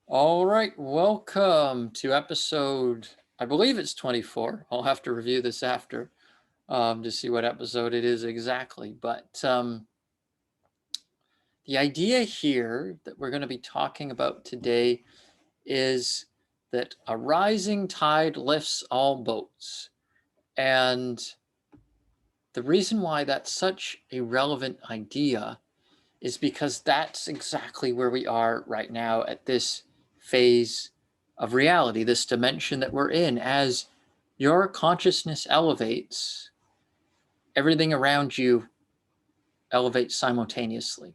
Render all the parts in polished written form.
All right, welcome to episode, I believe it's 24. I'll have to review this after to see what episode it is exactly. But the idea here that we're going to be talking about today is that a rising tide lifts all boats. And the reason why that's such a relevant idea is because that's exactly where we are right now at this phase of reality, this dimension that we're in. As your consciousness elevates, everything around you elevates simultaneously.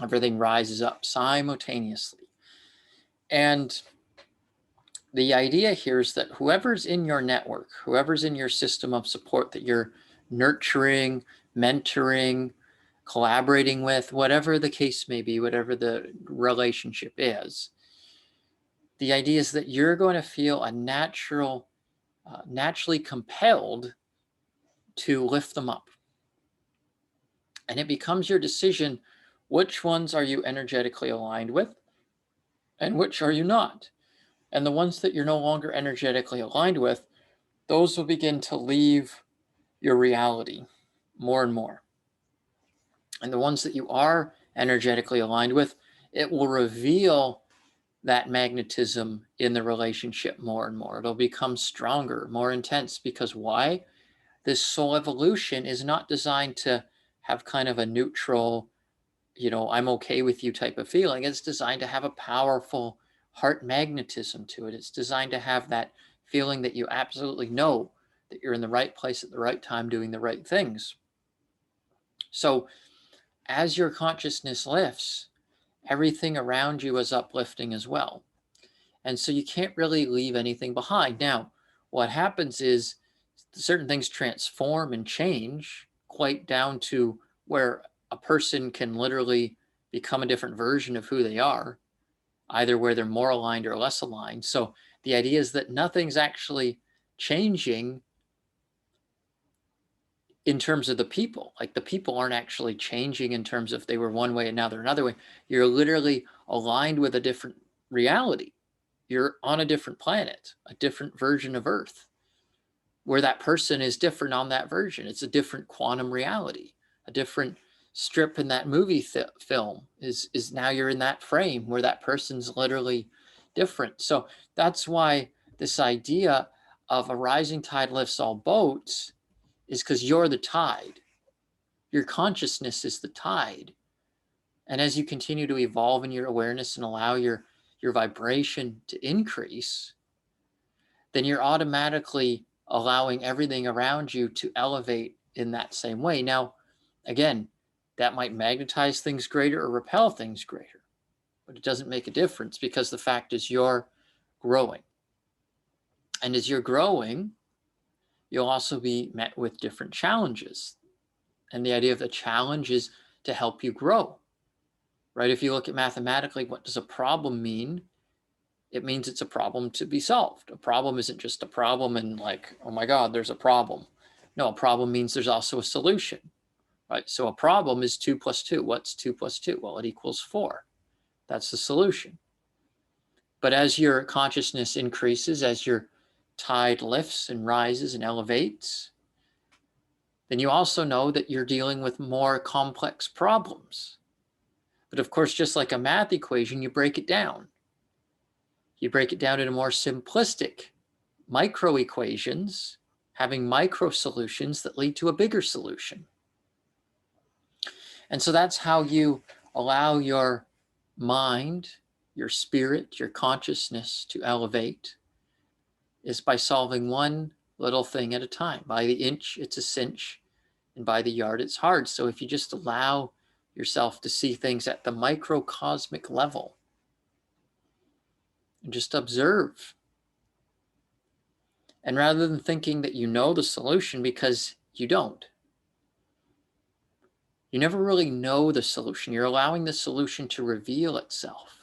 Everything rises up simultaneously. And the idea here is that whoever's in your network, whoever's in your system of support that you're nurturing, mentoring, collaborating with, whatever the case may be, whatever the relationship is, the idea is that you're going to feel naturally compelled to lift them up. And it becomes your decision, which ones are you energetically aligned with and which are you not? And the ones that you're no longer energetically aligned with, those will begin to leave your reality more and more. And the ones that you are energetically aligned with, it will reveal that magnetism in the relationship more and more. It'll become stronger, more intense. Because why? This soul evolution is not designed to have kind of a neutral, I'm okay with you type of feeling. It's designed to have a powerful heart magnetism to it. It's designed to have that feeling that you absolutely know that you're in the right place at the right time doing the right things. So as your consciousness lifts, everything around you is uplifting as well. And so you can't really leave anything behind. Now, what happens is certain things transform and change quite down to where a person can literally become a different version of who they are, either where they're more aligned or less aligned. So the idea is that nothing's actually changing in terms of the people. Like the people aren't actually changing in terms of they were one way and now they're another way. You're literally aligned with a different reality. You're on a different planet, a different version of Earth, where that person is different on that version. It's a different quantum reality, a different strip in that movie film is now you're in that frame where that person's literally different. So that's why this idea of a rising tide lifts all boats is because you're the tide. Your consciousness is the tide. And as you continue to evolve in your awareness and allow your vibration to increase, then you're automatically allowing everything around you to elevate in that same way. Now, again, that might magnetize things greater or repel things greater, but it doesn't make a difference because the fact is you're growing. And as you're growing, you'll also be met with different challenges. And the idea of the challenge is to help you grow, right? If you look at mathematically, what does a problem mean? It means it's a problem to be solved. A problem isn't just a problem and like, oh my God, there's a problem. No, a problem means there's also a solution, right? So a problem is 2 plus 2. What's 2 plus 2? Well, it equals 4. That's the solution. But as your consciousness increases, as your tide lifts and rises and elevates, then you also know that you're dealing with more complex problems. But of course, just like a math equation, you break it down. You break it down into more simplistic micro equations, having micro solutions that lead to a bigger solution. And so that's how you allow your mind, your spirit, your consciousness to elevate, is by solving one little thing at a time. By the inch, it's a cinch, and by the yard, it's hard. So if you just allow yourself to see things at the microcosmic level and just observe, and rather than thinking that you know the solution, because you don't, you never really know the solution. You're allowing the solution to reveal itself.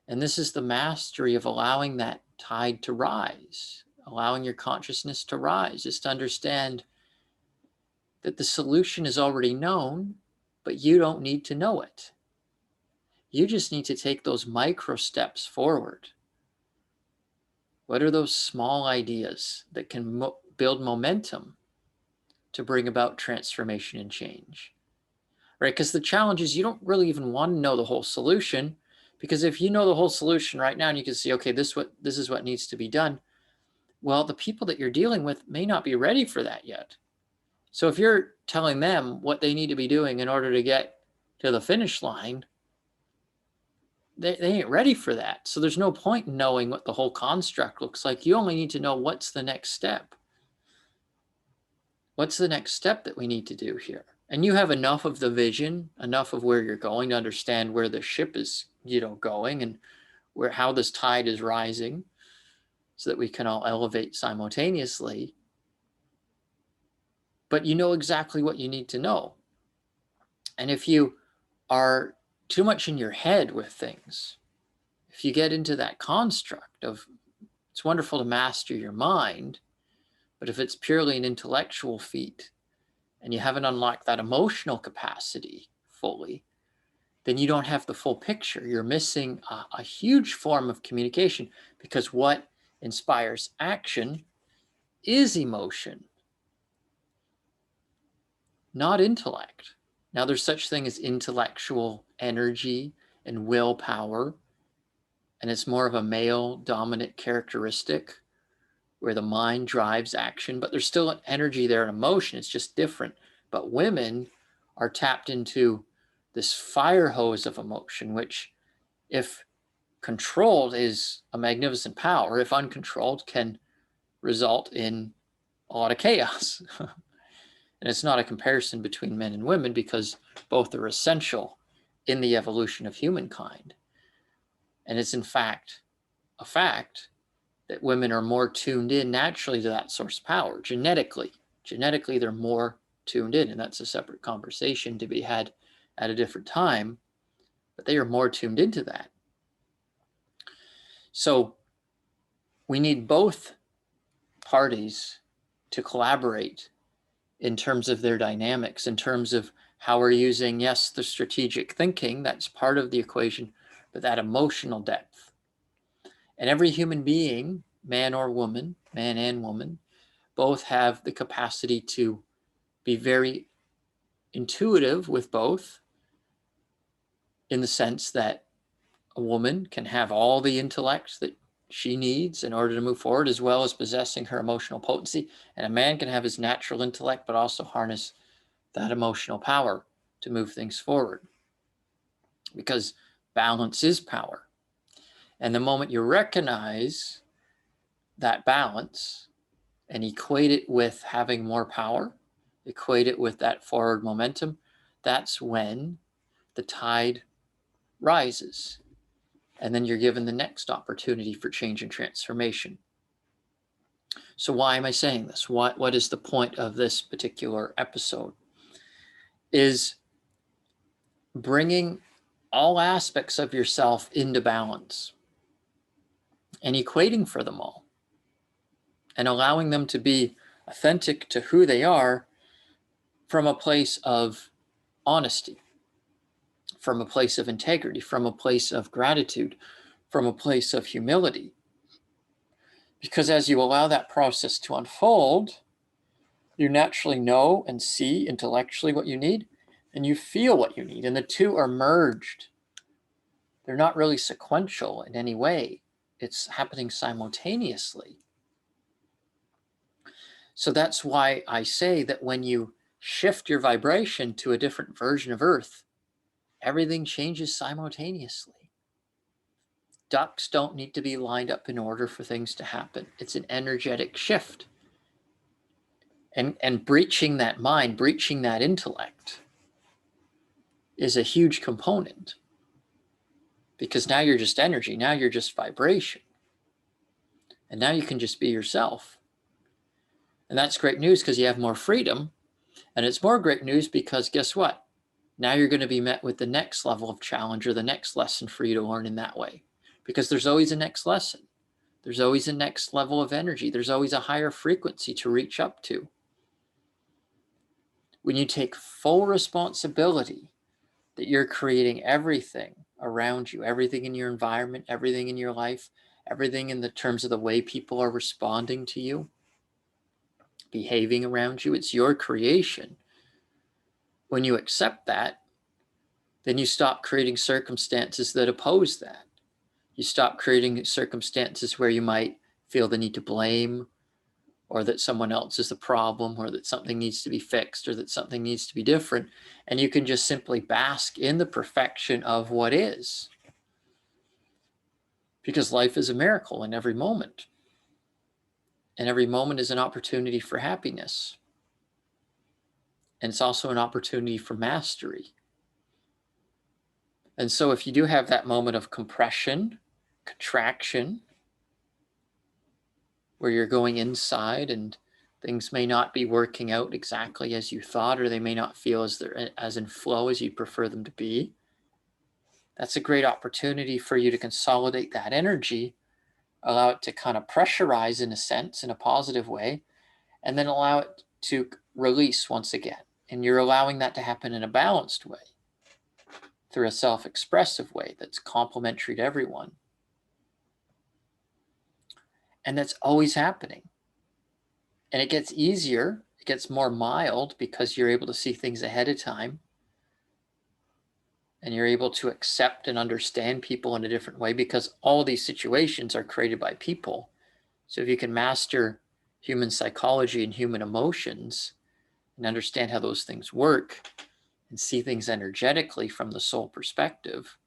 And this is the mastery of allowing that tide to rise, allowing your consciousness to rise, is to understand that the solution is already known, but you don't need to know it. You just need to take those micro steps forward. What are those small ideas that can build momentum to bring about transformation and change? Right? Because the challenge is you don't really even want to know the whole solution, because if you know the whole solution right now and you can see, okay, this is what needs to be done, well, the people that you're dealing with may not be ready for that yet. So if you're telling them what they need to be doing in order to get to the finish line, they ain't ready for that. So there's no point in knowing what the whole construct looks like. You only need to know what's the next step. What's the next step that we need to do here? And you have enough of the vision, enough of where you're going to understand where the ship is, going, and how this tide is rising, so that we can all elevate simultaneously. But you know exactly what you need to know. And if you are too much in your head with things, if you get into that construct of, it's wonderful to master your mind, but if it's purely an intellectual feat and you haven't unlocked that emotional capacity fully, then you don't have the full picture. You're missing a huge form of communication, because what inspires action is emotion, not intellect. Now, there's such thing as intellectual energy and willpower, and it's more of a male dominant characteristic where the mind drives action, but there's still an energy there and emotion. It's just different. But women are tapped into this fire hose of emotion, which, if controlled, is a magnificent power. If uncontrolled, can result in a lot of chaos. And it's not a comparison between men and women, because both are essential in the evolution of humankind. And it's in fact a fact that women are more tuned in naturally to that source power genetically. Genetically, they're more tuned in, and that's a separate conversation to be had at a different time, but they are more tuned into that. So we need both parties to collaborate in terms of their dynamics, in terms of how we're using, yes, the strategic thinking, that's part of the equation, but that emotional depth. And every human being, man or woman, man and woman, both have the capacity to be very intuitive with both, in the sense that a woman can have all the intellect that she needs in order to move forward, as well as possessing her emotional potency. And a man can have his natural intellect, but also harness that emotional power to move things forward, because balance is power. And the moment you recognize that balance and equate it with having more power, equate it with that forward momentum, that's when the tide rises. And then you're given the next opportunity for change and transformation. So why am I saying this? What is the point of this particular episode? Is bringing all aspects of yourself into balance and equating for them all, and allowing them to be authentic to who they are from a place of honesty, from a place of integrity, from a place of gratitude, from a place of humility. Because as you allow that process to unfold, you naturally know and see intellectually what you need, and you feel what you need, and the two are merged. They're not really sequential in any way. It's happening simultaneously. So that's why I say that when you shift your vibration to a different version of Earth, everything changes simultaneously. Ducks don't need to be lined up in order for things to happen. It's an energetic shift. And breaching that mind, breaching that intellect is a huge component, because now you're just energy. Now you're just vibration. And now you can just be yourself. And that's great news, because you have more freedom. And it's more great news because guess what? Now you're going to be met with the next level of challenge, or the next lesson for you to learn in that way. Because there's always a next lesson. There's always a next level of energy. There's always a higher frequency to reach up to. When you take full responsibility that you're creating everything around you, everything in your environment, everything in your life, everything in the terms of the way people are responding to you, behaving around you. It's your creation. When you accept that, then you stop creating circumstances that oppose that. You stop creating circumstances where you might feel the need to blame, or that someone else is the problem, or that something needs to be fixed, or that something needs to be different. And you can just simply bask in the perfection of what is. Because life is a miracle in every moment. And every moment is an opportunity for happiness. And it's also an opportunity for mastery. And so if you do have that moment of compression, contraction, where you're going inside and things may not be working out exactly as you thought, or they may not feel as they're as in flow as you'd prefer them to be, that's a great opportunity for you to consolidate that energy, allow it to kind of pressurize in a sense, in a positive way, and then allow it to release once again. And you're allowing that to happen in a balanced way, through a self-expressive way that's complementary to everyone. And that's always happening. And it gets easier, it gets more mild, because you're able to see things ahead of time. And you're able to accept and understand people in a different way, because all these situations are created by people. So if you can master human psychology and human emotions and understand how those things work and see things energetically from the soul perspective,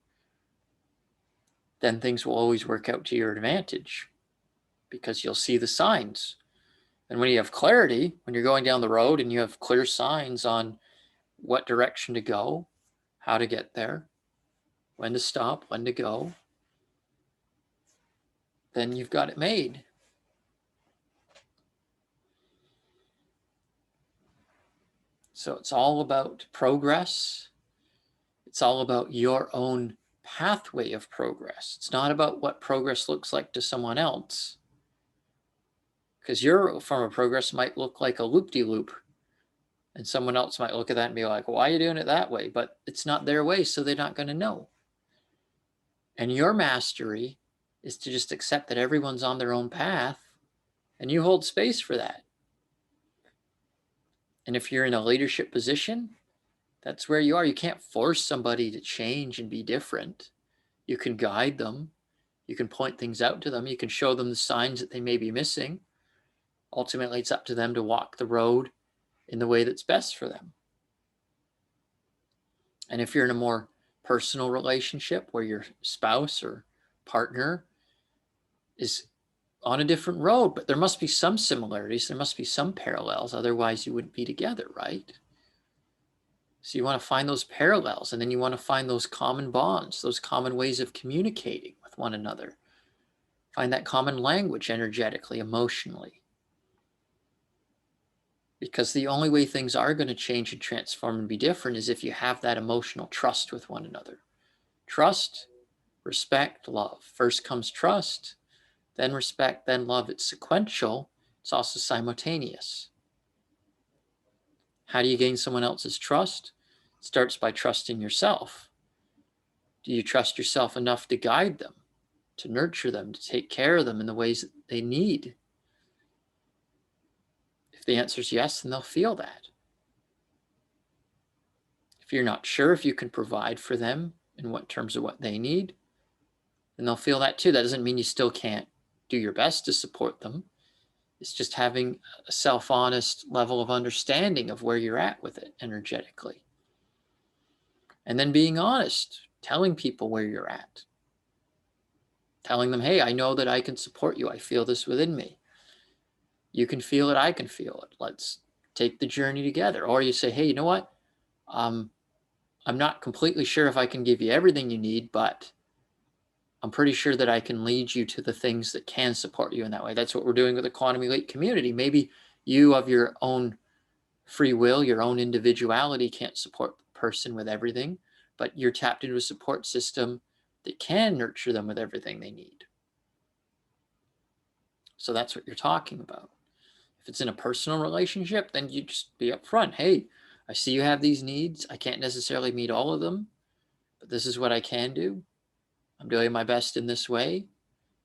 then things will always work out to your advantage, because you'll see the signs. And when you have clarity, when you're going down the road and you have clear signs on what direction to go, how to get there, when to stop, when to go, then you've got it made. So it's all about progress. It's all about your own pathway of progress. It's not about what progress looks like to someone else, because your form of progress might look like a loop-de-loop, and someone else might look at that and be like, why are you doing it that way? But it's not their way, so they're not going to know. And your mastery is to just accept that everyone's on their own path, and you hold space for that. And if you're in a leadership position, that's where you are. You can't force somebody to change and be different. You can guide them. You can point things out to them. You can show them the signs that they may be missing. Ultimately, it's up to them to walk the road in the way that's best for them. And if you're in a more personal relationship where your spouse or partner is on a different road, but there must be some similarities, there must be some parallels, otherwise you wouldn't be together, right? So you want to find those parallels, and then you want to find those common bonds, those common ways of communicating with one another. Find that common language energetically, emotionally. Because the only way things are going to change and transform and be different is if you have that emotional trust with one another. Trust, respect, love. First comes trust, then respect, then love. It's sequential. It's also simultaneous. How do you gain someone else's trust? It starts by trusting yourself. Do you trust yourself enough to guide them, to nurture them, to take care of them in the ways that they need? If the answer is yes, then they'll feel that. If you're not sure if you can provide for them in what terms of what they need, then they'll feel that too. That doesn't mean you still can't do your best to support them. It's just having a self-honest level of understanding of where you're at with it energetically. And then being honest, telling people where you're at. Telling them, hey, I know that I can support you. I feel this within me. You can feel it, I can feel it. Let's take the journey together. Or you say, hey, you know what? I'm not completely sure if I can give you everything you need, but I'm pretty sure that I can lead you to the things that can support you in that way. That's what we're doing with the Quantum Elite community. Maybe you, of your own free will, your own individuality, can't support the person with everything, but you're tapped into a support system that can nurture them with everything they need. So that's what you're talking about. If it's in a personal relationship, then you just be upfront. Hey, I see you have these needs. I can't necessarily meet all of them, but this is what I can do. I'm doing my best in this way.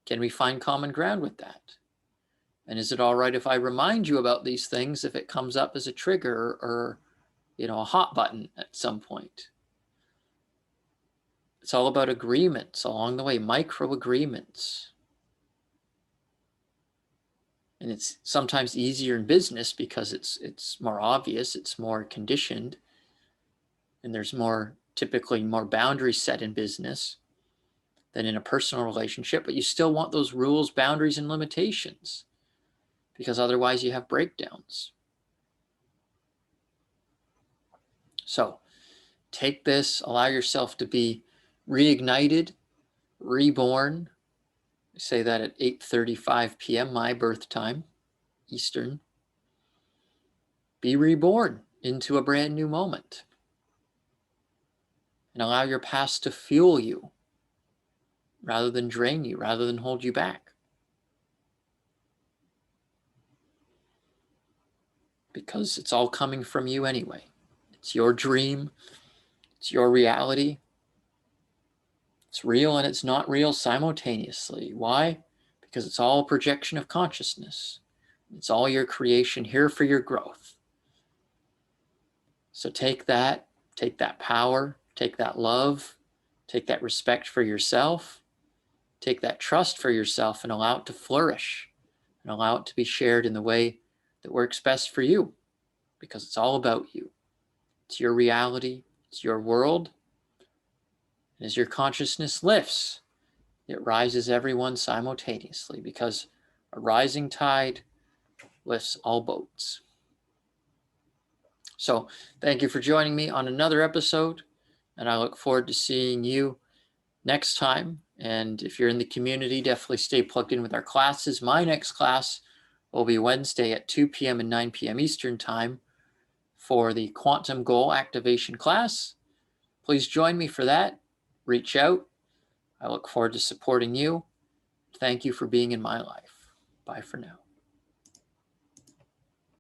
Can we find common ground with that? And is it all right if I remind you about these things if it comes up as a trigger or, a hot button at some point? It's all about agreements along the way, micro agreements. And it's sometimes easier in business because it's more obvious, it's more conditioned, and there's typically more boundaries set in business than in a personal relationship, but you still want those rules, boundaries, and limitations because otherwise you have breakdowns. So take this, allow yourself to be reignited, reborn. I say that at 8:35 p.m., my birth time, Eastern. Be reborn into a brand new moment. And allow your past to fuel you rather than drain you, rather than hold you back. Because it's all coming from you anyway. It's your dream. It's your reality. It's real and it's not real simultaneously. Why? Because it's all a projection of consciousness. It's all your creation here for your growth. So take that power, take that love, take that respect for yourself, take that trust for yourself and allow it to flourish and allow it to be shared in the way that works best for you, because it's all about you. It's your reality, it's your world. And as your consciousness lifts, it rises everyone simultaneously, because a rising tide lifts all boats. So thank you for joining me on another episode, and I look forward to seeing you next time. And if you're in the community, definitely stay plugged in with our classes. My next class will be Wednesday at 2 p.m. and 9 p.m. Eastern Time for the Quantum Goal Activation class. Please join me for that. Reach out. I look forward to supporting you. Thank you for being in my life. Bye for now.